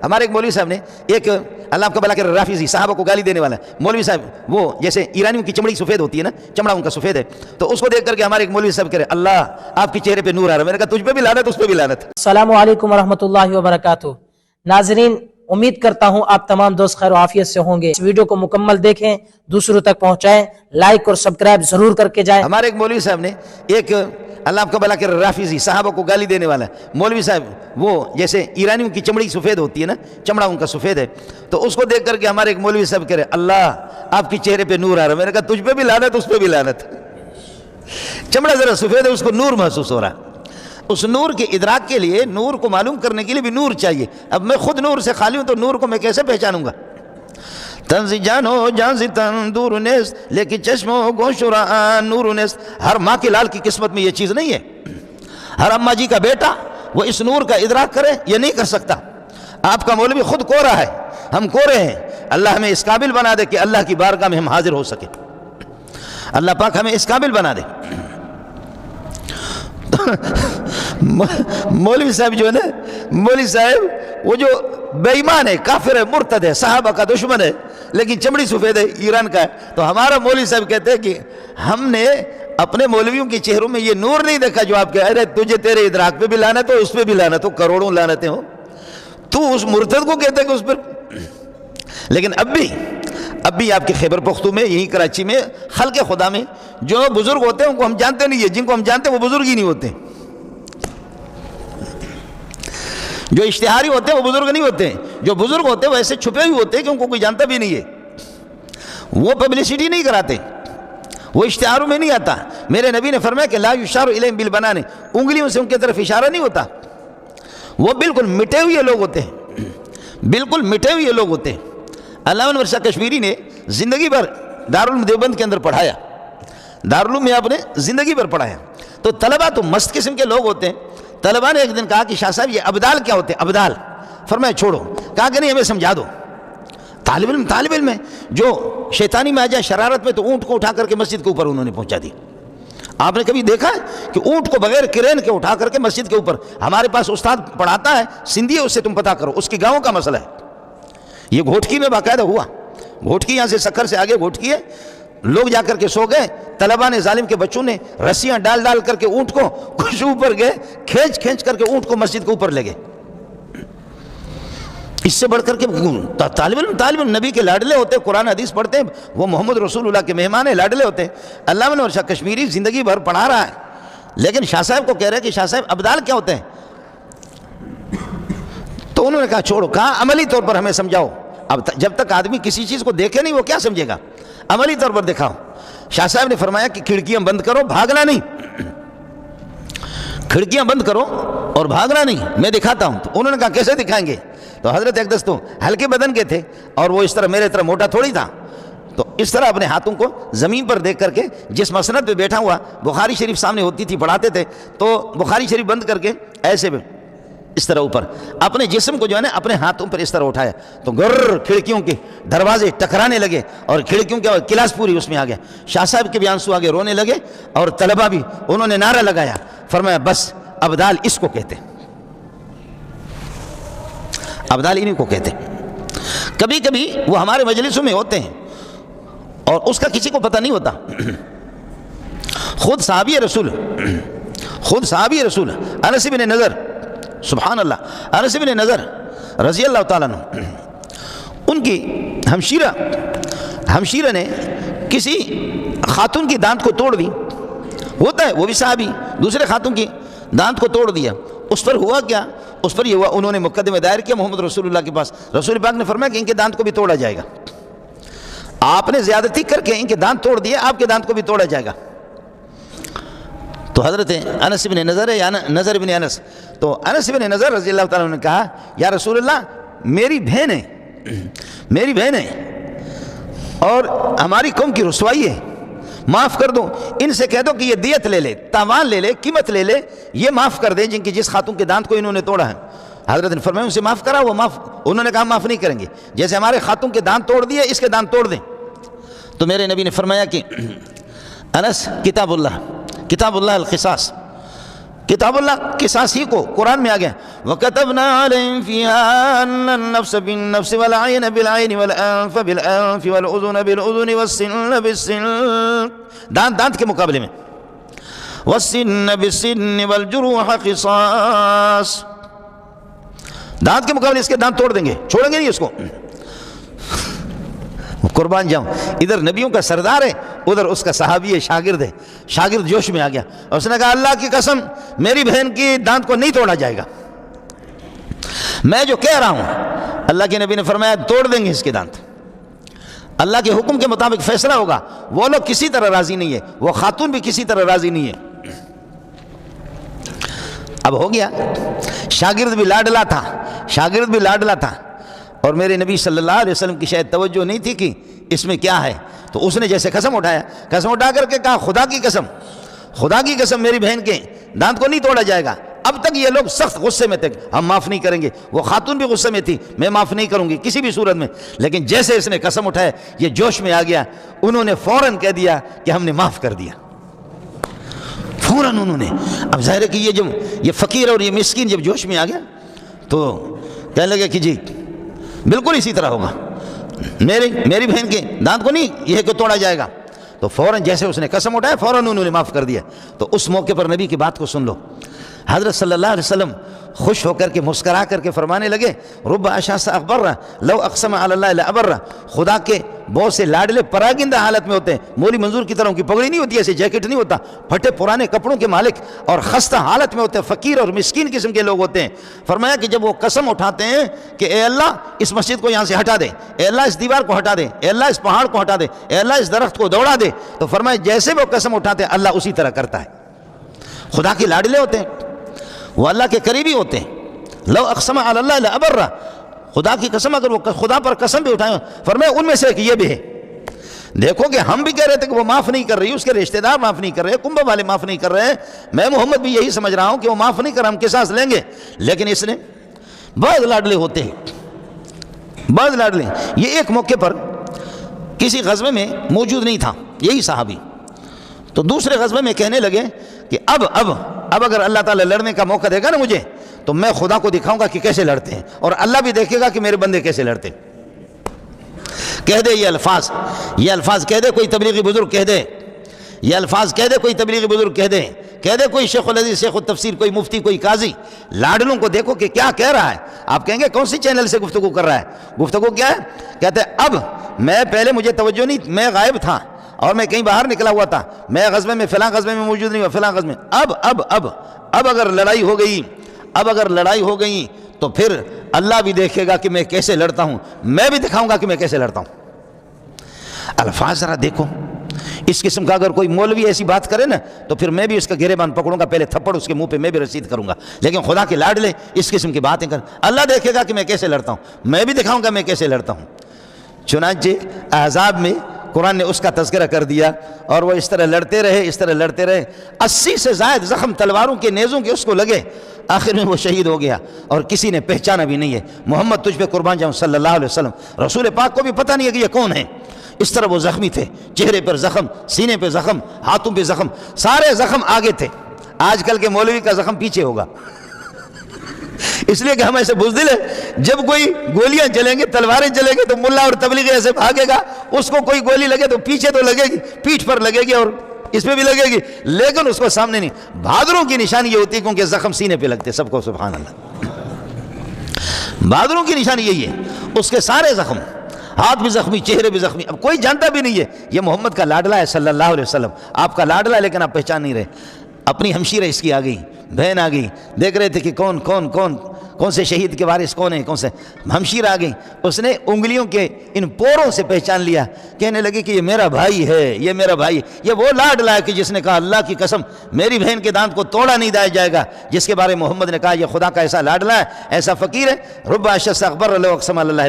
ہمارے ایک مولوی صاحب نے ایک اللہ آپ کا بھلا کرے رافضی صحابہ کو گالی دینے والا مولوی صاحب، وہ جیسے ایرانیوں کی چمڑی سفید ہوتی ہے نا، چمڑا ان کا سفید ہے، تو اس کو دیکھ کر کے ہمارے ایک مولوی صاحب کہہ رہے اللہ آپ کے چہرے پہ نور آ رہا ہے۔ میں نے کہا تجھ پہ بھی لعنت، اس پہ بھی لعنت۔ السلام علیکم ورحمۃ اللہ وبرکاتہ۔ ناظرین، امید کرتا ہوں آپ تمام دوست خیر و عافیت سے ہوں گے۔ اس ویڈیو کو مکمل دیکھیں، دوسروں تک پہنچائیں، لائک اور سبسکرائب ضرور کر کے جائیں۔ ہمارے ایک مولوی صاحب نے ایک اللہ آپ کا بھلا کرے رافضی صحابہ کو گالی دینے والا مولوی صاحب، وہ جیسے ایرانیوں کی چمڑی سفید ہوتی ہے نا، چمڑا ان کا سفید ہے، تو اس کو دیکھ کر کے ہمارے ایک مولوی صاحب کہہ رہے اللہ آپ کے چہرے پہ نور آ رہا ہے۔ میں نے کہا تجھ پہ بھی لعنت، اس پہ بھی لعنت۔ چمڑا ذرا سفید ہے، اس کو نور محسوس ہو رہا ہے۔ اس نور کے ادراک کے لیے، نور کو معلوم کرنے کے لیے بھی نور چاہیے۔ اب میں خود نور سے خالی ہوں تو نور کو میں کیسے پہچانوں گا؟ تنزی جانو جانزی تندور نیست لیکن چشمو گوشرا نور نیست۔ ہر ماں کے لال کی قسمت میں یہ چیز نہیں ہے۔ ہر اماں جی کا بیٹا وہ اس نور کا ادراک کرے، یہ نہیں کر سکتا۔ آپ کا مولوی خود کوڑا ہے، ہم کورے ہیں۔ اللہ ہمیں اس قابل بنا دے کہ اللہ کی بارگاہ میں ہم حاضر ہو سکے۔ اللہ پاک ہمیں اس قابل بنا دے۔ مولوی صاحب جو ہے نا، مولوی صاحب وہ جو بے ایمان ہے، کافر ہے، مرتد ہے، صحابہ کا دشمن ہے، لیکن چمڑی سفید ہے، ایران کا ہے، تو ہمارا مولوی صاحب کہتے ہیں کہ ہم نے اپنے مولویوں کے چہروں میں یہ نور نہیں دیکھا جو آپ کہہ رہے تجھے تیرے ادراک پہ بھی لعنت ہو، اس پہ بھی لعنت ہو، کروڑوں لعنتیں ہو، تو اس مرتد کو کہتے ہیں کہ اس پر۔ لیکن اب بھی آپ کے خیبر پختون میں، یہی کراچی میں، خلق خدا میں جو بزرگ ہوتے ہیں ان کو ہم جانتے نہیں ہیں، جن کو ہم جانتے ہیں وہ بزرگ ہی نہیں ہوتے۔ جو اشتہاری ہوتے ہیں وہ بزرگ نہیں ہوتے ہیں، جو بزرگ ہوتے ہیں وہ ایسے چھپے ہوئے ہوتے ہیں کہ ان کو کوئی جانتا بھی نہیں ہے۔ وہ پبلسٹی نہیں کراتے، وہ اشتہاروں میں نہیں آتا۔ میرے نبی نے فرمایا کہ لا یشار الیہم بالبنان، انگلیوں سے ان کی طرف اشارہ نہیں ہوتا۔ وہ بالکل مٹے ہوئے لوگ ہوتے ہیں، بالکل مٹے ہوئے لوگ ہوتے ہیں۔ علامہ انور شاہ کشمیری نے زندگی بھر دارالعلوم دیوبند کے اندر پڑھایا، دارالعلوم میں آپ نے زندگی بھر پڑھایا، تو طلبہ تو مست قسم کے لوگ ہوتے ہیں۔ طلبہ نے ایک دن کہا کہ شاہ صاحب یہ ابدال کیا ہوتے ہیں؟ ابدال فرمایا چھوڑو، کہا کہ نہیں ہمیں سمجھا دو۔ طالب علم ہے، جو شیطانی میں آ جائے شرارت میں، تو اونٹ کو اٹھا کر کے مسجد کے اوپر انہوں نے پہنچا دی۔ آپ نے کبھی دیکھا ہے کہ اونٹ کو بغیر کرین کے اٹھا کر کے مسجد کے اوپر؟ ہمارے پاس استاد پڑھاتا ہے، سندھی ہے، اس سے تم پتہ کرو، اس کی گاؤں کا مسئلہ ہے۔ یہ گھوٹکی میں باقاعدہ ہوا، گھوٹکی یہاں سے سکھر سے آگے گھوٹکی ہے، لوگ جا کر کے سو گئے، طلبہ نے، ظالم کے بچوں نے رسیاں ڈال کر کے اونٹ کو کچھ اوپر گئے، کھینچ کر کے اونٹ کو مسجد کے اوپر لے گئے۔ اس سے بڑھ کر کے طالب علم نبی کے لاڈلے ہوتے ہیں، قرآن حدیث پڑھتے ہیں، وہ محمد رسول اللہ کے مہمان ہیں، لاڈلے ہوتے ہیں۔ علامہ انور شاہ کشمیری زندگی بھر پڑھا رہا ہے، لیکن شاہ صاحب کو کہہ رہے ہیں کہ شاہ صاحب ابدال کیا ہوتے ہیں؟ تو انہوں نے کہا چھوڑو، کہا عملی طور پر ہمیں سمجھاؤ۔ اب جب تک آدمی کسی چیز کو دیکھے نہیں وہ کیا سمجھے گا؟ عملی طور پر دکھاؤ۔ شاہ صاحب نے فرمایا کہ کھڑکیاں بند کرو، بھاگنا نہیں، کھڑکیاں بند کرو اور بھاگنا نہیں، میں دکھاتا ہوں۔ تو انہوں نے کہا کیسے دکھائیں گے؟ تو حضرت اقدس تو ہلکے بدن کے تھے، اور وہ اس طرح میرے طرح موٹا تھوڑی تھا، تو اس طرح اپنے ہاتھوں کو زمین پر دیکھ کر کے، جس مسند پہ بیٹھا ہوا بخاری شریف سامنے ہوتی تھی، پڑھاتے تھے، تو بخاری شریف بند کر کے ایسے اس طرح اوپر اپنے جسم کو جو ہے نا اپنے ہاتھوں پر اس طرح اٹھایا، تو گر کھڑکیوں کے دروازے ٹکرانے لگے، اور کھڑکیوں کے کلاس پوری اس میں آ گیا۔ شاہ صاحب کے بھی آنسو آگے رونے لگے، اور طلبہ بھی، انہوں نے نعرہ لگایا، فرمایا بس ابدال اس کو کہتے ہیں، ابدال انہیں کو کہتے ہیں۔ کبھی کبھی وہ ہمارے مجلسوں میں ہوتے ہیں اور اس کا کسی کو پتہ نہیں ہوتا۔ خود صحابی رسول انس بن نضر، سبحان اللہ، انس بن نضر رضی اللہ تعالیٰ عنہ، ان کی ہمشیرہ نے کسی خاتون کی دانت کو توڑ دی، ہوتا ہے وہ بھی صحابی، دوسرے خاتون کی دانت کو توڑ دیا۔ اس پر ہوا کیا؟ اس پر یہ ہوا، انہوں نے مقدمہ دائر کیا محمد رسول اللہ کے پاس، رسول پاک نے فرمایا کہ ان کے دانت کو بھی توڑا جائے گا۔ آپ نے زیادتی کر کے ان کے دانت توڑ دیے، آپ کے دانت کو بھی توڑا جائے گا۔ تو حضرت انس بن نضر ہے، یا نضر بن انس، تو انس بن نضر رضی اللہ تعالیٰ نے کہا یا رسول اللہ میری بہن ہے اور ہماری قوم کی رسوائی ہے، معاف کر دو، ان سے کہہ دو کہ یہ دیت لے لے، تاوان لے لے، قیمت لے لے، یہ معاف کر دیں جس خاتون کے دانت کو انہوں نے توڑا ہے۔ حضرت نے فرمایا ان سے معاف کرا، وہ معاف، انہوں نے کہا معاف نہیں کریں گے، جیسے ہمارے خاتون کے دانت توڑ دیے اس کے دانت توڑ دیں۔ تو میرے نبی نے فرمایا کہ انس کتاب اللہ القصاص، کتاب اللہ کے ساتھ ہی کو قرآن میں آ گیا وَكَتَبْنَا عَلَيْهِمْ فِيهَا أَنَّ النَّفْسَ بِالنَّفْسِ وَالْعَيْنَ بِالْعَيْنِ وَالْأَنفَ بِالْأَنفِ وَالْأُذُنَ بِالْأُذُنِ وَالسِّنَّ بِالسِّنِّ دانت کے مقابلے میں وَالسِّنَّ بِالسِّنِّ وَالْجُرُوحَ قِصَاص دانت کے مقابلے اس کے دانت توڑ دیں گے, چھوڑیں گے نہیں اس کو. قربان جاؤں, ادھر نبیوں کا سردار ہے, ادھر اس کا صحابی ہے, شاگرد ہے. شاگرد جوش میں آ گیا اور اس نے کہا اللہ کی قسم میری بہن کی دانت کو نہیں توڑا جائے گا, میں جو کہہ رہا ہوں. اللہ کے نبی نے فرمایا توڑ دیں گے اس کے دانت, اللہ کے حکم کے مطابق فیصلہ ہوگا. وہ لوگ کسی طرح راضی نہیں ہے, وہ خاتون بھی کسی طرح راضی نہیں ہے. اب ہو گیا, شاگرد بھی لاڈلا تھا, شاگرد بھی لاڈلا تھا, اور میرے نبی صلی اللہ علیہ وسلم کی شاید توجہ نہیں تھی کہ اس میں کیا ہے. تو اس نے جیسے قسم اٹھایا, قسم اٹھا کر کے کہا خدا کی قسم, خدا کی قسم میری بہن کے دانت کو نہیں توڑا جائے گا. اب تک یہ لوگ سخت غصے میں تھے, ہم معاف نہیں کریں گے. وہ خاتون بھی غصے میں تھی, میں معاف نہیں کروں گی کسی بھی صورت میں. لیکن جیسے اس نے قسم اٹھایا یہ جوش میں آ گیا, انہوں نے فوراً کہہ دیا کہ ہم نے معاف کر دیا, فوراً انہوں نے. اب ظاہر ہے کہ یہ جب یہ فقیر اور یہ مسکین جب جوش میں آ گیا تو کہنے لگے کہ جی بالکل اسی طرح ہوگا, میری بہن کے دانت کو نہیں یہ کہ توڑا جائے گا. تو فوراً جیسے اس نے قسم اٹھایا فوراً انہوں نے معاف کر دیا. تو اس موقع پر نبی کی بات کو سن لو. حضرت صلی اللہ علیہ وسلم خوش ہو کر کے مسکرا کر کے فرمانے لگے رب اشعث اغبر لو اقسم علی اللہ لابر. خدا کے بہت سے لاڈلے پراگندہ حالت میں ہوتے ہیں, مولی منظور کی طرح کی پگڑی نہیں ہوتی, ایسے جیکٹ نہیں ہوتا, پھٹے پرانے کپڑوں کے مالک اور خستہ حالت میں ہوتے ہیں, فقیر اور مسکین قسم کے لوگ ہوتے ہیں. فرمایا کہ جب وہ قسم اٹھاتے ہیں کہ اے اللہ اس مسجد کو یہاں سے ہٹا دے, اے اللہ اس دیوار کو ہٹا دے, اے اللہ اس پہاڑ کو ہٹا دے, اے اللہ اس درخت کو دوڑا دے, تو فرمایا جیسے وہ قسم اٹھاتے ہیں اللہ اسی طرح کرتا ہے. خدا کے لاڈلے ہوتے ہیں, وہ اللہ کے قریبی ہوتے ہیں. لو اقسم علی اللہ لابر, خدا کی قسم اگر وہ خدا پر قسم بھی اٹھائیں, فرمایا ان میں سے ایک یہ بھی ہے. دیکھو کہ ہم بھی کہہ رہے تھے کہ وہ معاف نہیں کر رہی, اس کے رشتہ دار معاف نہیں کر رہے, کنبہ والے معاف نہیں کر رہے ہیں, میں محمد بھی یہی سمجھ رہا ہوں کہ وہ معاف نہیں کر رہا, ہم قصاص لیں گے. لیکن اس نے بعض لاڈلے ہوتے ہیں, بعض لاڈلے. یہ ایک موقع پر کسی غزوے میں موجود نہیں تھا یہی صحابی, تو دوسرے غزوے میں کہنے لگے کہ اب اگر اللہ تعالیٰ لڑنے کا موقع دے گا نا مجھے, تو میں خدا کو دکھاؤں گا کہ کیسے لڑتے ہیں, اور اللہ بھی دیکھے گا کہ میرے بندے کیسے لڑتے ہیں. کہہ دے یہ الفاظ کہہ دے کوئی تبلیغی بزرگ, کہہ دے یہ الفاظ, کہہ دے کوئی تبلیغی بزرگ, کہہ دے کوئی شیخ الحدیث, شیخ التفسیر, کوئی مفتی, کوئی قاضی. لاڈلوں کو دیکھو کہ کیا کہہ رہا ہے. آپ کہیں گے کون سی چینل سے گفتگو کر رہا ہے, گفتگو کیا ہے, کہتے ہیں اب میں پہلے مجھے توجہ نہیں, میں غائب تھا اور میں کہیں باہر نکلا ہوا تھا, میں غزوے میں فلاں غزوے میں موجود نہیں ہوا, فلاں غزوے میں. اب اگر لڑائی ہو گئی تو پھر اللہ بھی دیکھے گا کہ میں کیسے لڑتا ہوں, میں بھی دکھاؤں گا کہ میں کیسے لڑتا ہوں. الفاظ ذرا دیکھو, اس قسم کا اگر کوئی مولوی ایسی بات کرے نا تو پھر میں بھی اس کا گریبان پکڑوں گا, پہلے تھپڑ اس کے منہ پہ میں بھی رسید کروں گا. لیکن خدا کے لاڈلے اس قسم کی باتیں کر, اللہ دیکھے گا کہ میں کیسے لڑتا ہوں, میں بھی دکھاؤں گا میں کیسے لڑتا ہوں. چنانچہ احزاب میں قرآن نے اس کا تذکرہ کر دیا, اور وہ اس طرح لڑتے رہے 80 سے زائد زخم تلواروں کے, نیزوں کے اس کو لگے, آخر میں وہ شہید ہو گیا اور کسی نے پہچانا بھی نہیں ہے. محمد تجھ پہ قربان جاؤں صلی اللہ علیہ وسلم, رسول پاک کو بھی پتہ نہیں ہے کہ یہ کون ہے. اس طرح وہ زخمی تھے, چہرے پر زخم, سینے پہ زخم, ہاتھوں پہ زخم, سارے زخم آگے تھے. آج کل کے مولوی کا زخم پیچھے ہوگا, اس لیے کہ ہم ایسے بزدل ہیں, جب کوئی گولیاں چلیں گے, تلواریں چلیں گے تو ملا اور تبلیغی ایسے بھاگے گا, اس کو کوئی گولی لگے تو پیچھے تو لگے گی, پیٹھ پر لگے گی اور اس پہ بھی لگے گی, لیکن اس کو سامنے نہیں. بہادروں کی نشانی یہ ہوتی ہے کیونکہ زخم سینے پہ لگتے, سب کو سبحان اللہ. بہادروں کی نشانی یہی ہے, اس کے سارے زخم, ہاتھ بھی زخمی, چہرے بھی زخمی. اب کوئی جانتا بھی نہیں ہے یہ محمد کا لاڈلا ہے صلی اللہ علیہ وسلم, آپ کا لاڈلا ہے, لیکن آپ پہچان نہیں رہے. اپنی ہمشیرہ اس کی آ گئی, بہن آ گئی, دیکھ رہے تھے کہ کون سے شہید کے وارث کون ہیں, کون سے. ہمشیرہ آ گئی, اس نے انگلیوں کے ان پوروں سے پہچان لیا, کہنے لگی کہ یہ میرا بھائی ہے, یہ میرا بھائی, یہ وہ لاڈلا ہے کہ جس نے کہا اللہ کی قسم میری بہن کے دانت کو توڑا نہیں جائے گا, جس کے بارے محمد نے کہا یہ خدا کا ایسا لاڈلا ہے, ایسا فقیر ہے. رب اشعث اغبر لو اقسم علی اللہ